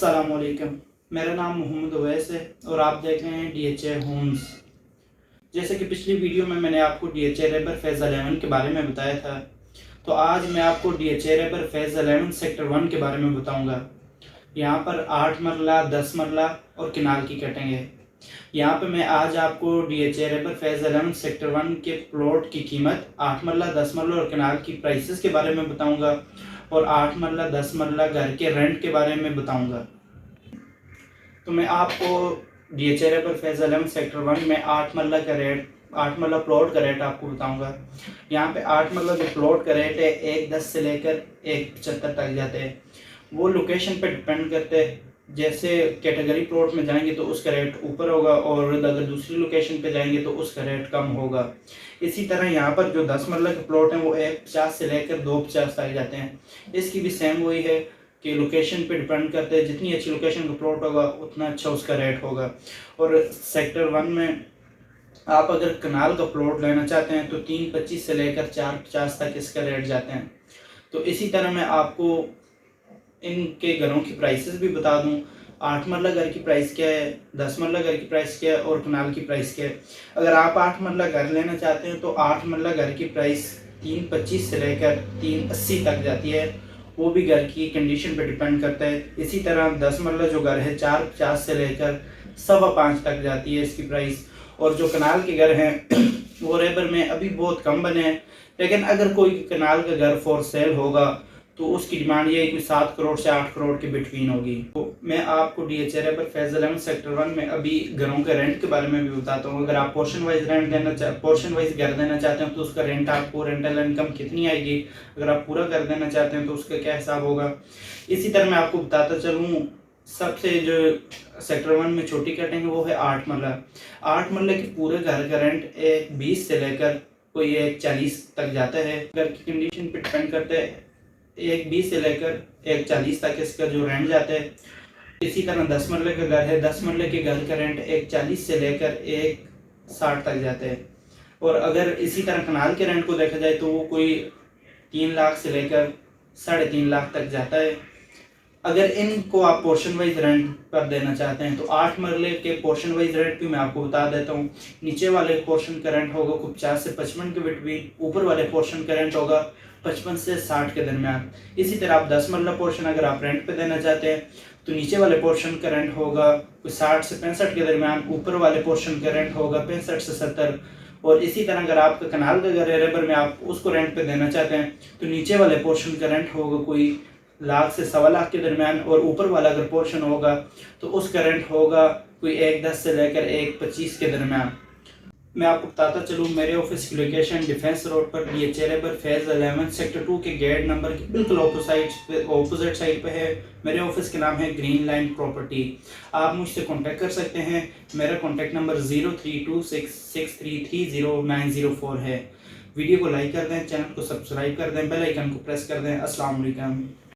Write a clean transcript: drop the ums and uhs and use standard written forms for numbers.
अस्सलामुअलैकुम। मेरा नाम मोहम्मद उवैस है और आप देख रहे हैं DHA होम्स। जैसे कि पिछली वीडियो में मैंने आपको DHA रेबर फेज़ 11 के बारे में बताया था, तो आज मैं आपको DHA रेबर फेज़ 11 सेक्टर 1 के बारे में बताऊंगा। यहाँ पर 8 मरला, 10 मरला और किनाल की कटेंगे। यहाँ पे मैं आज आपको DHA रेबर फेज़ 11 सेक्टर 1 के प्लॉट की कीमत, 8 मरला, 10 मरला और किनाल की प्राइसेस के बारे में बताऊंगा और 8 मरला 10 मरला घर के रेंट के बारे में बताऊंगा। तो मैं आपको DHA रेबर फेज़ 11 सेक्टर 1 में 8 मरला का रेट, 8 मरला प्लॉट का रेट आपको बताऊंगा। यहाँ पे 8 मरला जो प्लॉट का रेट है 1.10 से लेकर 1.75 तक जाते हैं। वो लोकेशन पे डिपेंड करते हैं। जैसे कैटेगरी प्लॉट में जाएंगे तो उसका रेट ऊपर होगा और अगर दूसरी लोकेशन पे जाएंगे तो उसका रेट कम होगा। इसी तरह यहाँ पर जो 10 मरला के प्लॉट हैं वो 1.50 से लेकर 2.50 तक जाते हैं। इसकी भी सेम वही है कि लोकेशन पे डिपेंड करते हैं। जितनी अच्छी लोकेशन का प्लॉट होगा उतना अच्छा उसका रेट होगा। और सेक्टर 1 में आप अगर कनाल का प्लॉट लेना चाहते हैं तो 3.25 से लेकर 4.50 तक इसका रेट जाते हैं। तो इसी तरह मैं आपको इनके घरों की प्राइसेस भी बता दूं। 8 मरला घर की प्राइस क्या है, 10 मरला घर की प्राइस क्या है और कनाल की प्राइस क्या है। अगर आप 8 मरला घर लेना चाहते हैं तो 8 मरला घर की प्राइस 3.25 से लेकर 3.80 तक जाती है। वो भी घर की कंडीशन पे डिपेंड करता है। इसी तरह 10 मरला जो घर है 4.50 से लेकर 5.25 तक जाती है इसकी प्राइस। और जो कनाल के घर हैं वो रेबर में अभी बहुत कम बने हैं, लेकिन अगर कोई कनाल का घर फॉर सेल होगा तो उसकी डिमांड ये है कि 7 करोड़ से 8 करोड़ के बिटवीन होगी। तो मैं आपको DHA रेबर फेज़ 11 सेक्टर 1 में अभी घरों के रेंट के बारे में भी बताता हूँ। अगर आप पोर्शन वाइज घर देना चाहते हैं तो उसका रेंट, आपको रेंटल इनकम कितनी आएगी। अगर आप पूरा घर देना चाहते हैं तो उसका क्या हिसाब होगा। इसी तरह मैं आपको बताता चलूँ। सबसे जो सेक्टर 1 में छोटी कटेंगे वो है 8 मरला। 8 मरले के पूरे घर का रेंट 1.20 से लेकर कोई 1.40 तक जाता है। घर की कंडीशन पर डिपेंड करता है। 1.20 से लेकर 1.40 तक इसका जो रेंट जाता है। इसी तरह 10 मरले का घर है, 10 मरले के घर का रेंट 1.40 से लेकर 1.60 तक जाता है। और अगर इसी तरह कनाल के रेंट को देखा जाए तो वो कोई 3 लाख से लेकर 3.5 लाख तक जाता है। अगर इनको आप पोर्शन वाइज रेंट पर देना चाहते हैं तो 8 मरले के पोर्शन वाइज रेंट भी मैं आपको बता देता हूँ। नीचे वाले पोर्शन का रेंट होगा 50 से 55 के बिटवीन, ऊपर वाले पोर्शन का रेंट होगा 55 से 60 के दरमियान। इसी तरह आप 10 मरला पोर्शन अगर आप रेंट पे देना चाहते हैं तो नीचे वाले पोर्शन का रेंट होगा 60 से 65 के दरमियान, ऊपर वाले पोर्शन का रेंट होगा 65 से 70। और इसी तरह अगर आपका कनाल का घर है रेबर में, आप उसको रेंट पे देना चाहते हैं तो नीचे वाले पोर्शन का रेंट होगा कोई 1 लाख से 1.25 लाख के दरमियान, और ऊपर वाला अगर पोर्शन होगा तो उसका रेंट होगा कोई 1.10 से लेकर 1.25 के दरमियान। मैं आपको बताता चलूँ, मेरे ऑफिस की लोकेशन डिफेंस रोड पर DHA रेबर फेज़ 11 सेक्टर 2 के गेट नंबर के बिल्कुल ऑपोजिट साइड पे है। मेरे ऑफिस का नाम है ग्रीन लाइन प्रॉपर्टी। आप मुझसे कांटेक्ट कर सकते हैं। मेरा कांटेक्ट नंबर 032663300904 है। वीडियो को लाइक कर दें, चैनल को सब्सक्राइब कर दें, बेल आइकन को प्रेस कर दें। अस्सलाम वालेकुम।